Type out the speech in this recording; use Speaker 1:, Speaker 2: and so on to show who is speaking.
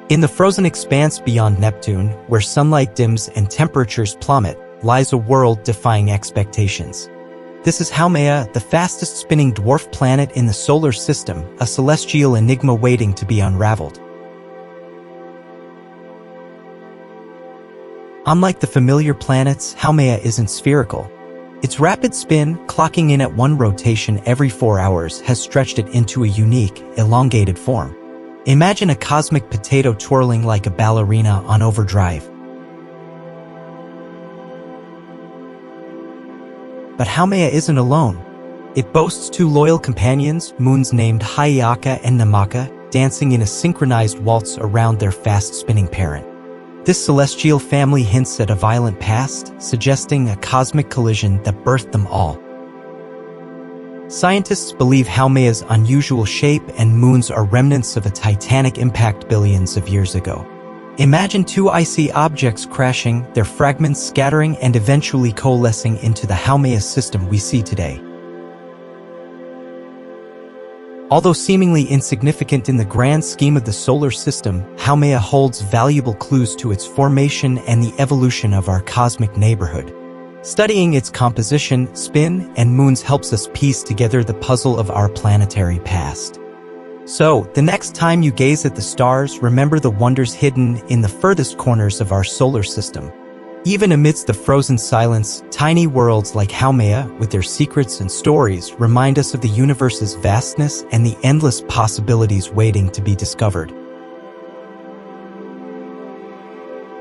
Speaker 1: In the frozen expanse beyond Neptune, where sunlight dims and temperatures plummet, lies a world defying expectations. This is Haumea, the fastest spinning dwarf planet in the solar system, a celestial enigma waiting to be unraveled. Unlike the familiar planets, Haumea isn't spherical. Its rapid spin, clocking in at one rotation every 4 hours, has stretched it into a unique, elongated form. Imagine a cosmic potato twirling like a ballerina on overdrive. But Haumea isn't alone. It boasts 2 loyal companions, moons named Hi'iaka and Namaka, dancing in a synchronized waltz around their fast-spinning parent. This celestial family hints at a violent past, suggesting a cosmic collision that birthed them all. Scientists believe Haumea's unusual shape and moons are remnants of a titanic impact billions of years ago. Imagine 2 icy objects crashing, their fragments scattering and eventually coalescing into the Haumea system we see today. Although seemingly insignificant in the grand scheme of the solar system, Haumea holds valuable clues to its formation and the evolution of our cosmic neighborhood. Studying its composition, spin, and moons helps us piece together the puzzle of our planetary past. So, the next time you gaze at the stars, remember the wonders hidden in the furthest corners of our solar system. Even amidst the frozen silence, tiny worlds like Haumea, with their secrets and stories, remind us of the universe's vastness and the endless possibilities waiting to be discovered.